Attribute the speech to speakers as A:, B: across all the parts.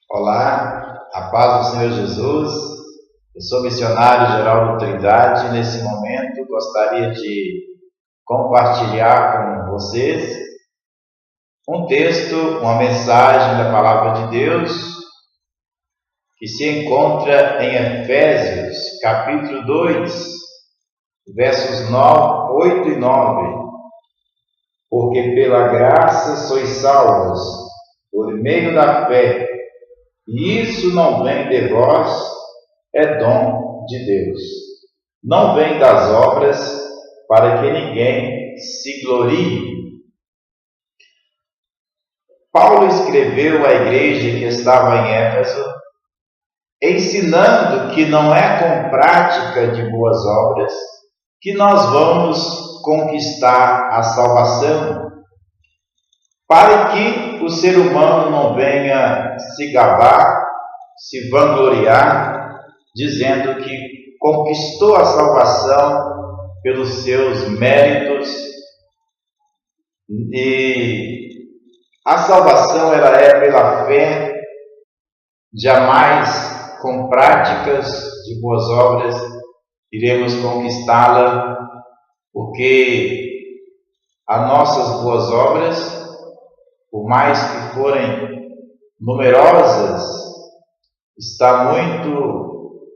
A: Olá, a paz do Senhor Jesus. Eu sou missionário geral do Trindade e nesse momento gostaria de compartilhar com vocês um texto, uma mensagem da Palavra de Deus que se encontra em Efésios, capítulo 2, versos 8 e 9. Porque pela graça sois salvos, por meio da fé, e isso não vem de vós, é dom de Deus. Não vem das obras, para que ninguém se glorie. Paulo escreveu à igreja que estava em Éfeso, ensinando que não é com prática de boas obras que nós vamos conquistar a salvação, para que o ser humano não venha se gabar, se vangloriar, dizendo que conquistou a salvação pelos seus méritos. E a salvação ela é pela fé, jamais com práticas de boas obras iremos conquistá-la, porque as nossas boas obras, por mais que forem numerosas, está muito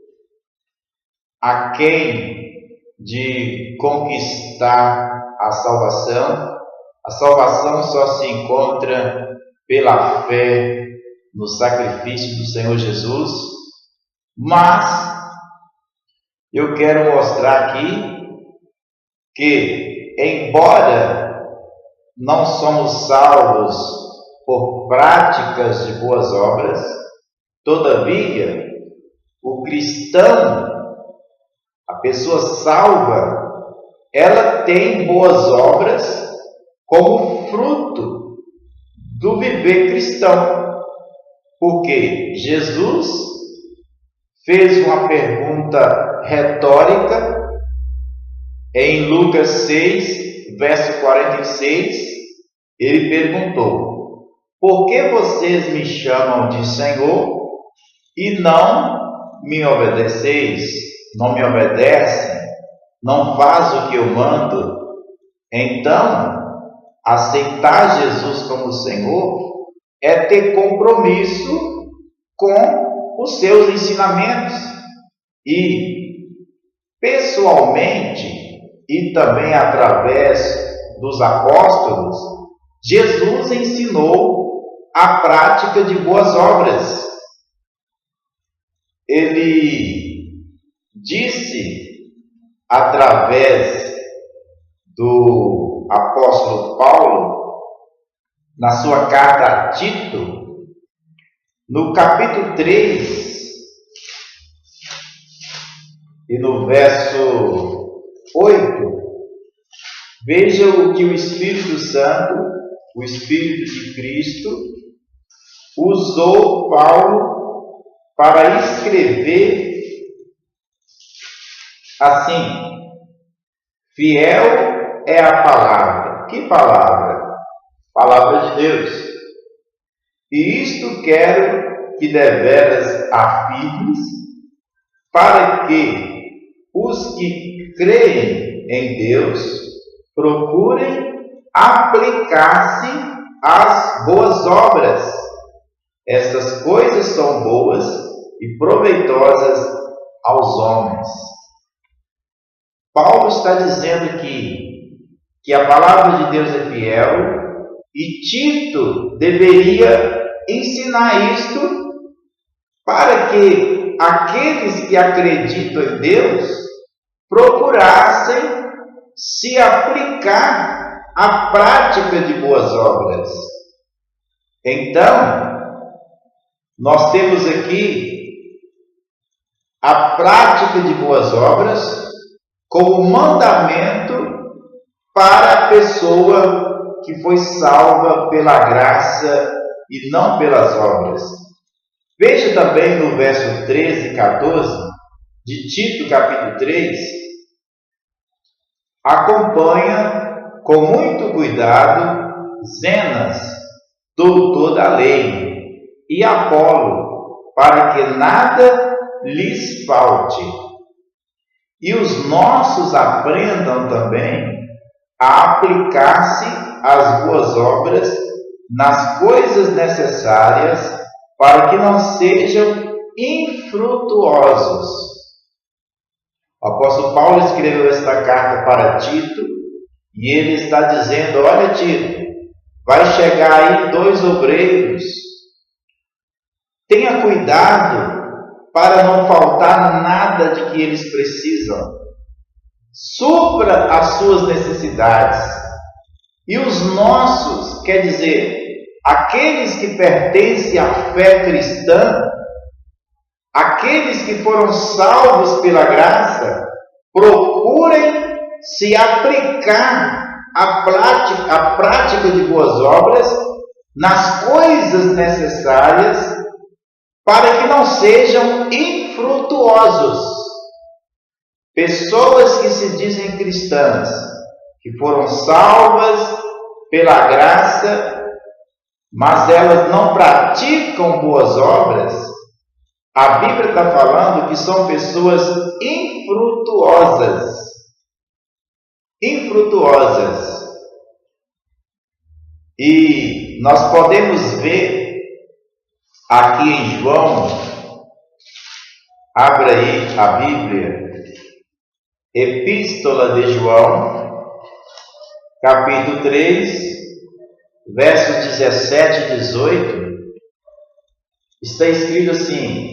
A: aquém de conquistar a salvação. A salvação só se encontra pela fé no sacrifício do Senhor Jesus. Mas eu quero mostrar aqui que, embora não somos salvos por práticas de boas obras, todavia, o cristão, a pessoa salva, ela tem boas obras como fruto do viver cristão. Porque Jesus fez uma pergunta retórica em Lucas 6, verso 46, ele perguntou: por que vocês me chamam de Senhor e não me obedeceis? Não me obedecem? Não faz o que eu mando? Então, aceitar Jesus como Senhor é ter compromisso com os seus ensinamentos. E, pessoalmente, e também através dos apóstolos, Jesus ensinou a prática de boas obras. Ele disse, através do apóstolo Paulo, na sua carta a Tito, no capítulo 3, e no verso 8, veja o que o Espírito Santo, o Espírito de Cristo, usou Paulo para escrever assim: fiel é a palavra. Que palavra? Palavra de Deus. E isto quero que deveras afirmes, para que os que creem em Deus procurem aplicar-se às boas obras. Estas coisas são boas e proveitosas aos homens. Paulo está dizendo que a palavra de Deus é fiel, e Tito deveria ensinar isto para que aqueles que acreditam em Deus procurassem se aplicar à prática de boas obras. Então, nós temos aqui a prática de boas obras como mandamento para a pessoa que foi salva pela graça e não pelas obras. Veja também no verso 13 e 14 de Tito, capítulo 3, acompanha com muito cuidado Zenas, doutor da lei, e Apolo, para que nada lhes falte. E os nossos aprendam também a aplicar-se às boas obras nas coisas necessárias, para que não sejam infrutuosos. O apóstolo Paulo escreveu esta carta para Tito, e ele está dizendo: olha, Tito, vai chegar aí 2 obreiros, tenha cuidado para não faltar nada de que eles precisam, supra as suas necessidades. E os nossos, quer dizer, aqueles que pertencem à fé cristã, aqueles que foram salvos pela graça, procurem se aplicar à prática de boas obras nas coisas necessárias, para que não sejam infrutuosos. Pessoas que se dizem cristãs, que foram salvas pela graça, mas elas não praticam boas obras, a Bíblia está falando que são pessoas infrutuosas. Infrutuosas. E nós podemos ver aqui em João, abra aí a Bíblia, Epístola de João, capítulo 3, versos 17 e 18, está escrito assim.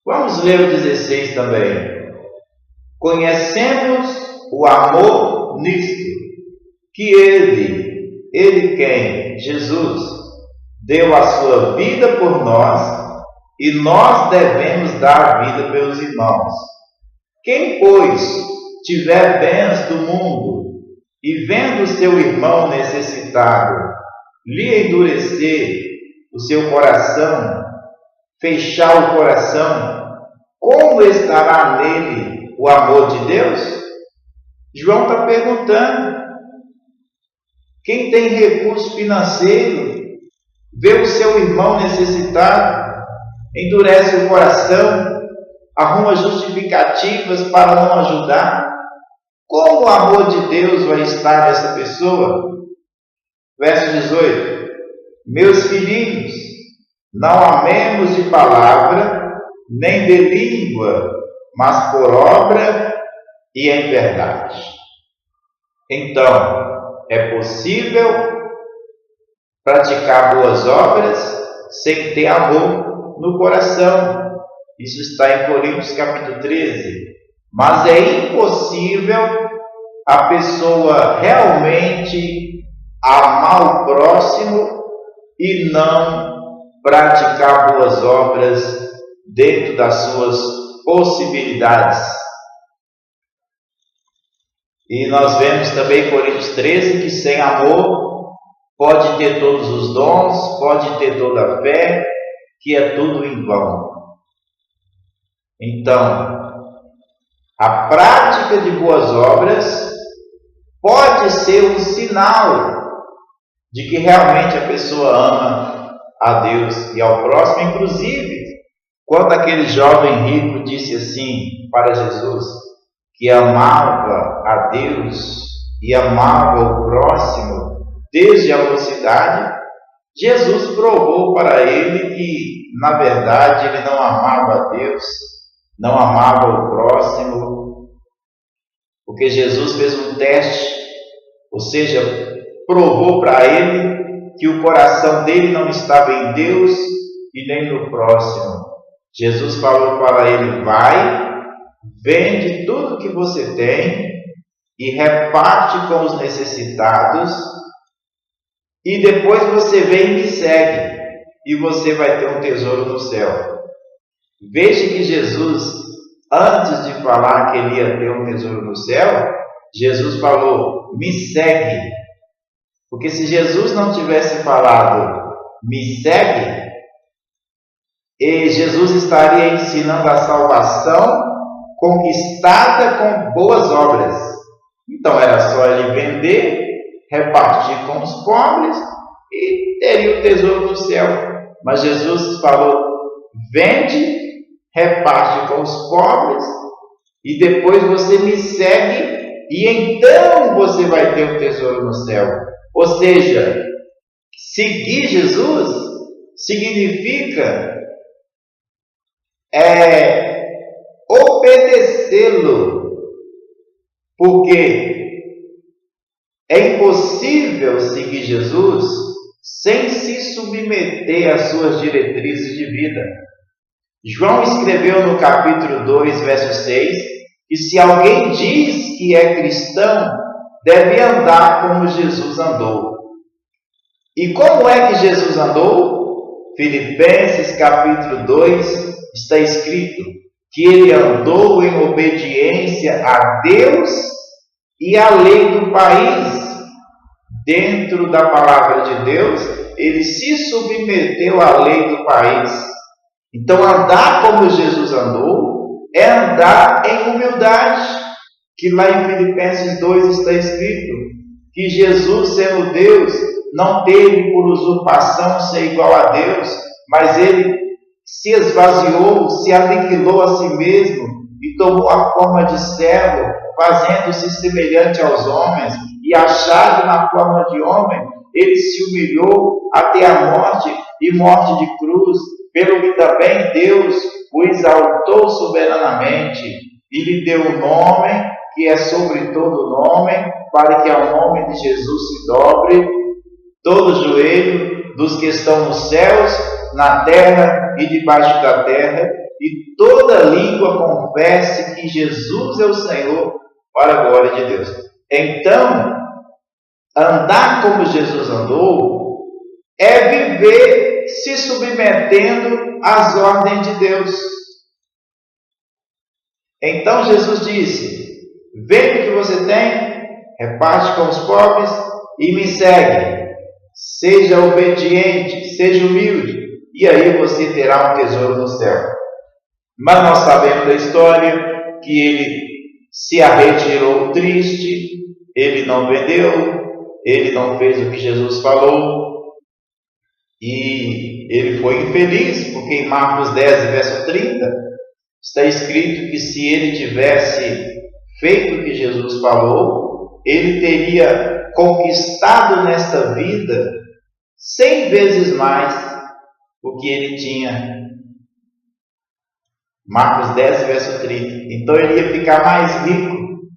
A: Vamos ler o 16 também. Conhecemos o amor nisto, que Ele quem? Jesus, deu a sua vida por nós, e nós devemos dar vida pelos irmãos. Quem, pois, tiver bens do mundo, e vendo seu irmão necessitado, lhe endurecer o seu coração, fechar o coração, como estará nele o amor de Deus? João está perguntando. Quem tem recurso financeiro, vê o seu irmão necessitado, endurece o coração, arruma justificativas para não ajudar, como o amor de Deus vai estar nessa pessoa? Verso 18. Meus filhinhos, não amemos de palavra, nem de língua, mas por obra e em verdade. Então, é possível praticar boas obras sem ter amor no coração. Isso está em Coríntios capítulo 13. Mas é impossível a pessoa realmente amar o próximo e não praticar boas obras dentro das suas possibilidades. E nós vemos também em Coríntios 13 que sem amor pode ter todos os dons, pode ter toda a fé, que é tudo em vão. Então, a prática de boas obras pode ser um sinal de que realmente a pessoa ama a Deus e ao próximo. Inclusive, quando aquele jovem rico disse assim para Jesus, que amava a Deus e amava o próximo desde a mocidade, Jesus provou para ele que, na verdade, ele não amava a Deus, não amava o próximo, porque Jesus fez um teste, ou seja, provou para ele que o coração dele não estava em Deus e nem no próximo. Jesus falou para ele: vai, vende tudo que você tem e reparte com os necessitados, e depois você vem e me segue, e você vai ter um tesouro no céu. Veja que Jesus, antes de falar que ele ia ter um tesouro no céu, Jesus falou: me segue. Porque se Jesus não tivesse falado me segue, Jesus estaria ensinando a salvação conquistada com boas obras. Então era só ele vender, repartir com os pobres e teria o tesouro no céu. Mas Jesus falou: vende, reparte com os pobres, e depois você me segue, e então você vai ter o tesouro no céu. Ou seja, seguir Jesus significa obedecê-lo, porque é impossível seguir Jesus sem se submeter às suas diretrizes de vida. João escreveu no capítulo 2, verso 6, que se alguém diz que é cristão, deve andar como Jesus andou. E como é que Jesus andou? Filipenses capítulo 2 está escrito que ele andou em obediência a Deus e à lei do país. Dentro da palavra de Deus, ele se submeteu à lei do país. Então, andar como Jesus andou é andar em humildade, que lá em Filipenses 2 está escrito que Jesus, sendo Deus, não teve por usurpação ser igual a Deus, mas ele se esvaziou, se aniquilou a si mesmo e tomou a forma de servo, fazendo-se semelhante aos homens, e achado na forma de homem, ele se humilhou até a morte e morte de cruz, pelo que também Deus o exaltou soberanamente e lhe deu um nome que é sobre todo nome, para que ao nome de Jesus se dobre todo o joelho dos que estão nos céus, na terra e debaixo da terra, e toda língua confesse que Jesus é o Senhor, para a glória de Deus. Então, andar como Jesus andou é viver se submetendo às ordens de Deus. Então Jesus disse: vende o que você tem, reparte com os pobres e me segue. Seja obediente, seja humilde, e aí você terá um tesouro no céu. Mas nós sabemos da história que ele se retirou triste, ele não vendeu, ele não fez o que Jesus falou, e ele foi infeliz, porque em Marcos 10, verso 30, está escrito que se ele tivesse feito o que Jesus falou, ele teria conquistado nesta vida 100 vezes mais o que ele tinha. Marcos 10, verso 30. Então ele ia ficar mais rico.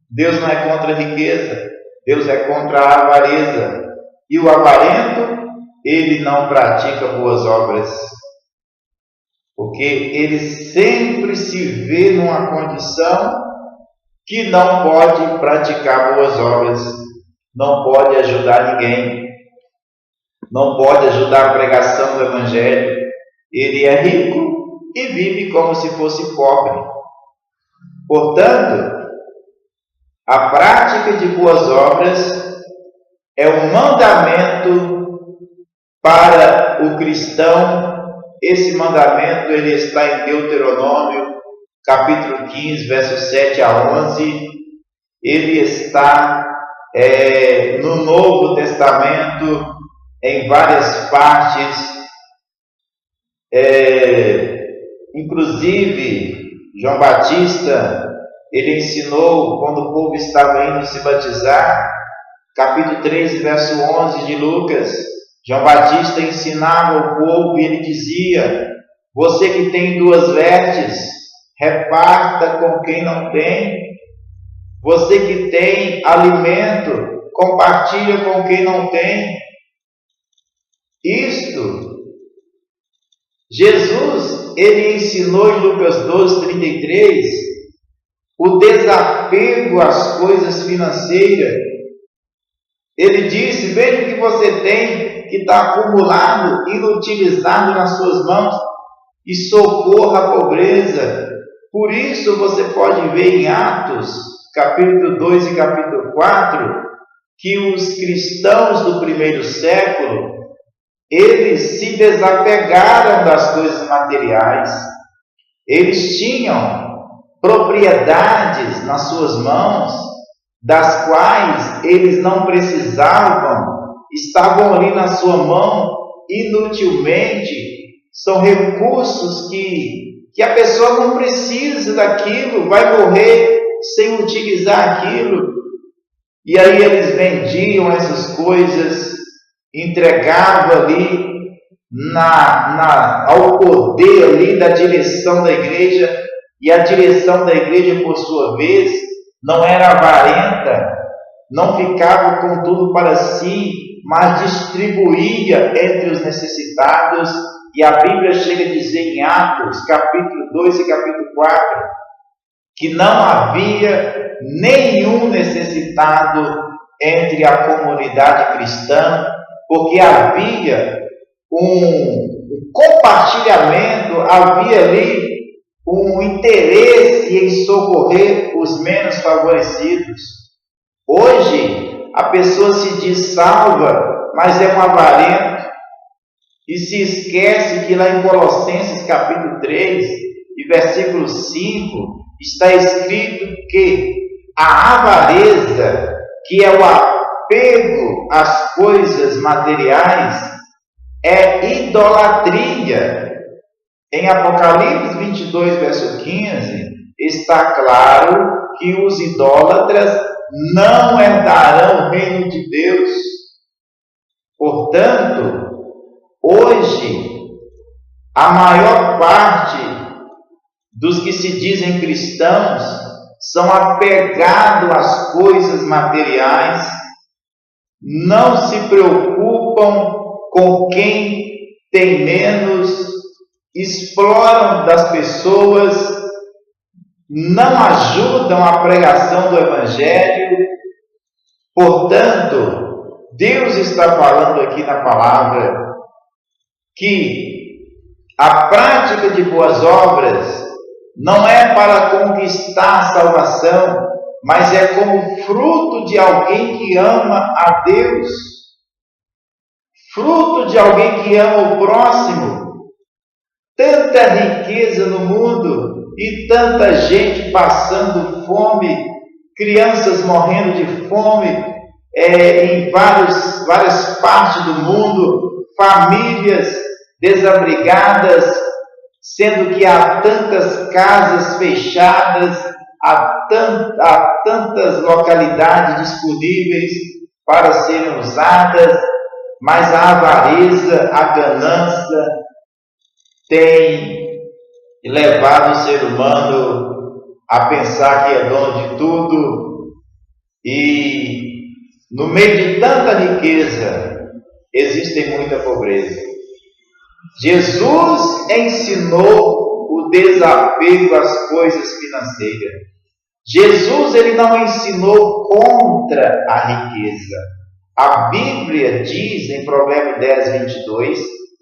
A: Deus não é contra a riqueza, Deus é contra a avareza. E o avarento, ele não pratica boas obras, porque ele sempre se vê numa condição que não pode praticar boas obras, não pode ajudar ninguém, não pode ajudar a pregação do Evangelho. Ele é rico e vive como se fosse pobre. Portanto, a prática de boas obras é um mandamento para o cristão. Esse mandamento ele está em Deuteronômio, capítulo 15, versos 7 a 11. Ele está no Novo Testamento, em várias partes. Inclusive, João Batista, ele ensinou quando o povo estava indo se batizar, capítulo 3, verso 11 de Lucas. João Batista ensinava o povo e ele dizia: você que tem 2 vestes, reparta com quem não tem. Você que tem alimento, compartilha com quem não tem. Isto, Jesus, ele ensinou em Lucas 12, 33, o desapego às coisas financeiras. Ele disse: veja o que você tem que está acumulado, inutilizado nas suas mãos, e socorra a pobreza. Por isso você pode ver em Atos, capítulo 2 e capítulo 4, que os cristãos do primeiro século, eles se desapegaram das coisas materiais. Eles tinham propriedades nas suas mãos, das quais eles não precisavam estavam ali na sua mão inutilmente. São recursos que a pessoa não precisa daquilo, vai morrer sem utilizar aquilo. E aí eles vendiam essas coisas, entregavam ali ao poder ali da direção da igreja, e a direção da igreja, por sua vez, não era avarenta, não ficava com tudo para si, mas distribuía entre os necessitados. E a Bíblia chega a dizer em Atos, capítulo 2 e capítulo 4, que não havia nenhum necessitado entre a comunidade cristã, porque havia um compartilhamento, havia ali um interesse em socorrer os menos favorecidos. Hoje, a pessoa se diz salva, mas é um avarento, e se esquece que lá em Colossenses capítulo 3 e versículo 5, está escrito que a avareza, que é o apego às coisas materiais, é idolatria. Em Apocalipse 22, verso 15, está claro que os idólatras não herdarão o reino de Deus. Portanto, hoje, a maior parte dos que se dizem cristãos são apegados às coisas materiais, não se preocupam com quem tem menos, exploram das pessoas, não ajudam a pregação do Evangelho. Portanto, Deus está falando aqui na palavra que a prática de boas obras não é para conquistar a salvação, mas é como fruto de alguém que ama a Deus, fruto de alguém que ama o próximo. Tanta riqueza no mundo e tanta gente passando fome, crianças morrendo de fome em várias partes do mundo, famílias desabrigadas, sendo que há tantas casas fechadas, há tantas localidades disponíveis para serem usadas, mas a avareza, a ganância tem levado o ser humano a pensar que é dono de tudo, e no meio de tanta riqueza existe muita pobreza. Jesus ensinou o desapego às coisas financeiras. Jesus ele não ensinou contra a riqueza. A Bíblia diz em Provérbios 10, 22,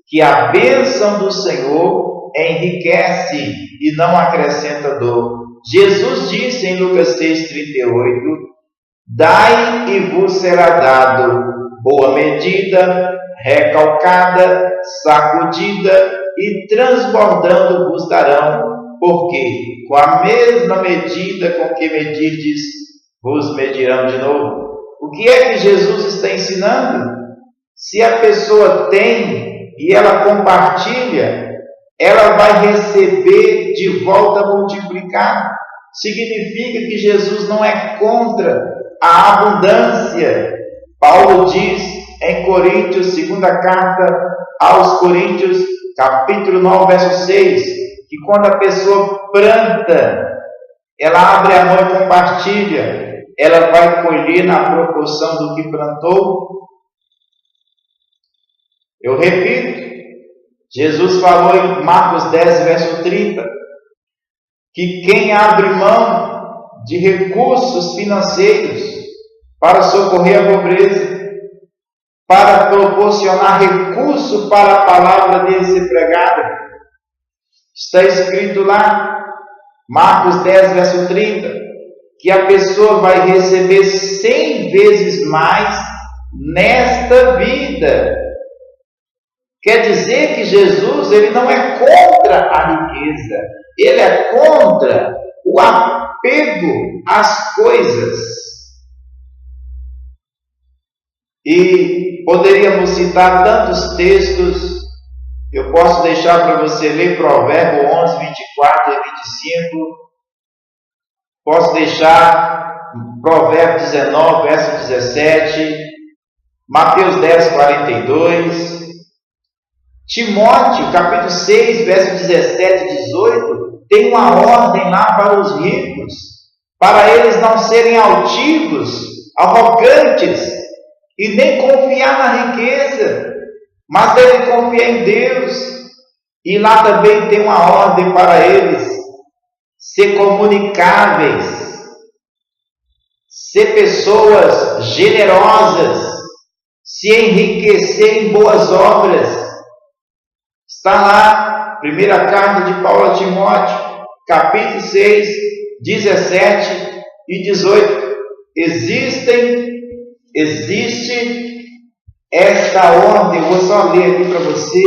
A: que a bênção do Senhor enriquece e não acrescenta dor. Jesus disse em Lucas 6, 38, dai e vos será dado, boa medida, recalcada, sacudida e transbordando vos darão, porque com a mesma medida com que medirdes, vos medirão de novo. O que é que Jesus está ensinando? Se a pessoa tem e ela compartilha, ela vai receber de volta multiplicado. Significa que Jesus não é contra a abundância. Paulo diz em Coríntios, segunda carta aos Coríntios, capítulo 9, verso 6, que quando a pessoa planta, ela abre a mão e compartilha, ela vai colher na proporção do que plantou. Eu repito, Jesus falou em Marcos 10, verso 30, que quem abre mão de recursos financeiros para socorrer a pobreza, para proporcionar recurso para a palavra dele ser pregada, está escrito lá, Marcos 10, verso 30, que a pessoa vai receber 100 vezes mais nesta vida. Quer dizer que Jesus ele não é contra a riqueza, ele é contra o apego às coisas. E poderíamos citar tantos textos. Eu posso deixar para você ler Provérbio 11, 24 e 25. Posso deixar Provérbio 19, verso 17. Mateus 10, 42. Timóteo, capítulo 6, verso 17 e 18. Tem uma ordem lá para os ricos, para eles não serem altivos, arrogantes, e nem confiar na riqueza, mas devem confiar em Deus. E lá também tem uma ordem para eles ser comunicáveis, ser pessoas generosas, se enriquecer em boas obras. Está lá, primeira carta de Paulo a Timóteo, capítulo 6, 17 e 18. Existe esta ordem, eu vou só ler aqui para você.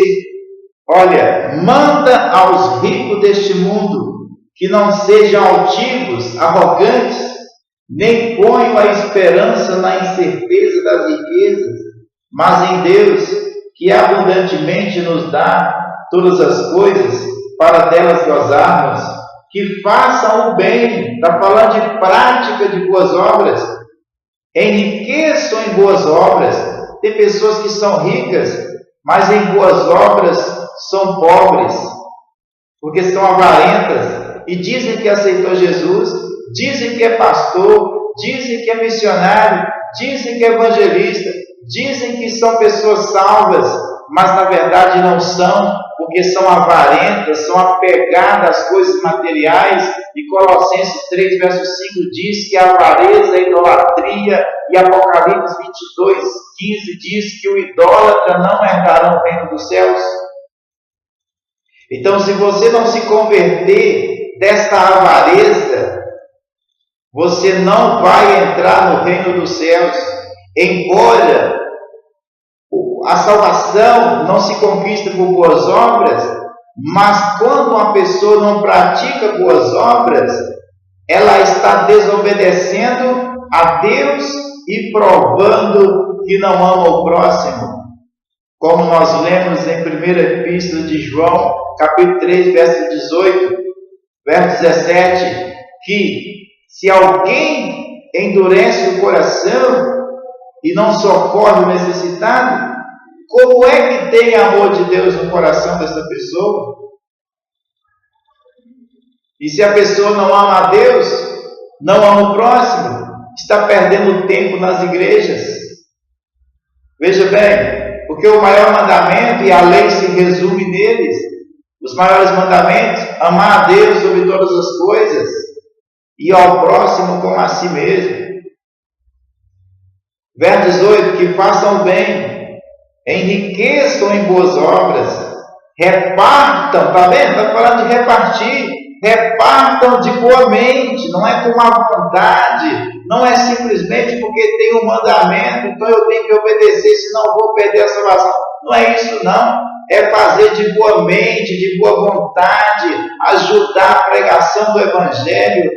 A: Olha, manda aos ricos deste mundo que não sejam altivos, arrogantes, nem ponham a esperança na incerteza das riquezas, mas em Deus, que abundantemente nos dá todas as coisas para delas gozarmos, que façam o bem. Está falando de prática de boas obras, enriqueçam em boas obras. Tem pessoas que são ricas, mas em boas obras são pobres, porque são avarentas, e dizem que aceitou Jesus, dizem que é pastor, dizem que é missionário, dizem que é evangelista, dizem que são pessoas salvas, mas na verdade não são, porque são avarentas, são apegadas às coisas materiais. E Colossenses 3, verso 5 diz que a avareza, a idolatria, e Apocalipse 22, 15 diz que o idólatra não herdará o reino dos céus. Então, se você não se converter desta avareza, você não vai entrar no reino dos céus. Embora a salvação não se conquista por boas obras, mas quando uma pessoa não pratica boas obras, ela está desobedecendo a Deus e provando que não ama o próximo. Como nós lemos em 1ª Epístola de João, capítulo 3, verso 18, verso 17, que se alguém endurece o coração e não socorre o necessitado, como é que tem amor de Deus no coração dessa pessoa? E se a pessoa não ama a Deus, não ama o próximo, está perdendo tempo nas igrejas. Veja bem, porque o maior mandamento, e a lei se resume neles, os maiores mandamentos: amar a Deus sobre todas as coisas e ao próximo como a si mesmo. Verso 18: que façam o bem, enriqueçam em boas obras, repartam. Está vendo? Está falando de repartir. Repartam de boa mente, não é com má vontade, não é simplesmente porque tem um mandamento, então eu tenho que obedecer, senão eu vou perder a salvação. Não é isso, não. É fazer de boa mente, de boa vontade, ajudar a pregação do Evangelho.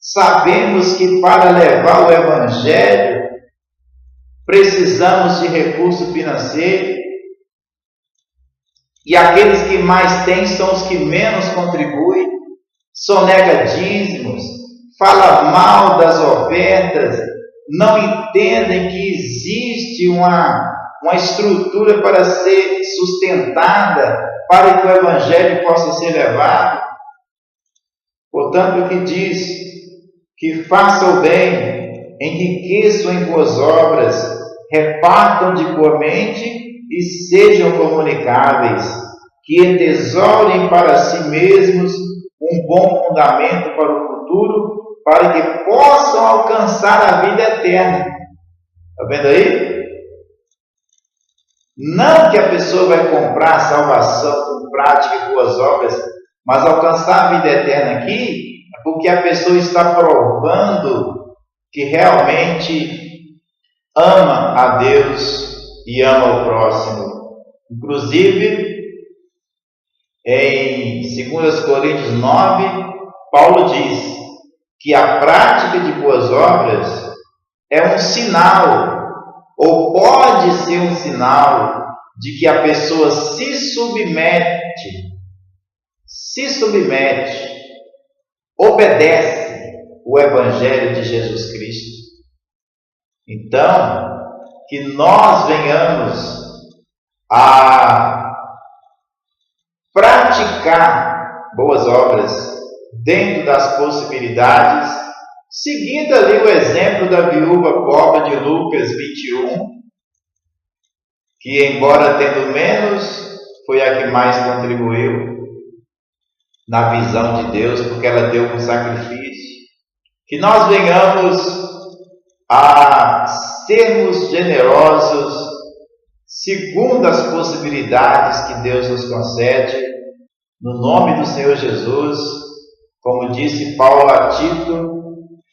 A: Sabemos que para levar o Evangelho precisamos de recurso financeiro, e aqueles que mais têm são os que menos contribuem. Sonega dízimos, fala mal das ofertas, não entendem que existe uma estrutura para ser sustentada, para que o Evangelho possa ser levado. Portanto, o que diz? Que façam o bem, enriqueçam em boas obras, repartam de boa mente e sejam comunicáveis, que entesourem para si mesmos um bom fundamento para o futuro, para que possam alcançar a vida eterna. Está vendo aí? Não que a pessoa vai comprar a salvação com prática e boas obras, mas alcançar a vida eterna aqui é porque a pessoa está provando que realmente ama a Deus e ama o próximo. Inclusive, em 2 Coríntios 9, Paulo diz que a prática de boas obras é um sinal, ou pode ser um sinal de que a pessoa se submete, obedece o Evangelho de Jesus Cristo. Então, que nós venhamos a praticar boas obras dentro das possibilidades, seguindo ali o exemplo da viúva pobre de Lucas 21, que, embora tendo menos, foi a que mais contribuiu na visão de Deus, porque ela deu um sacrifício. Que nós venhamos a sermos generosos segundo as possibilidades que Deus nos concede, no nome do Senhor Jesus, como disse Paulo a Tito,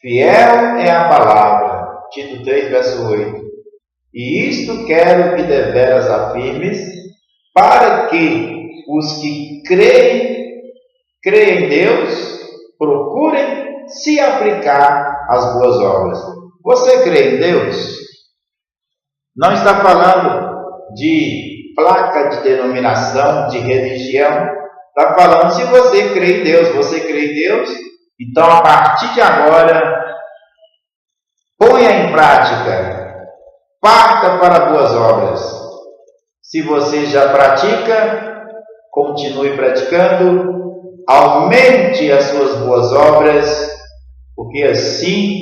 A: fiel é a palavra, Tito 3, verso 8. E isto quero que deveras afirmes, para que os que creem em Deus, procurem se aplicar às boas obras. Você crê em Deus? Não está falando de placa de denominação, de religião. Está falando se você crê em Deus. Você crê em Deus? Então, a partir de agora, ponha em prática. Parta para boas obras. Se você já pratica, continue praticando. Aumente as suas boas obras, porque assim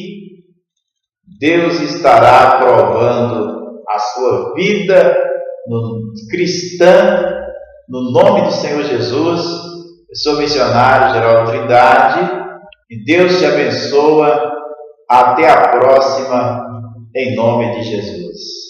A: Deus estará aprovando a sua vida cristã, no nome do Senhor Jesus. Eu sou missionário Geraldo Trindade e Deus te abençoa. Até a próxima, em nome de Jesus.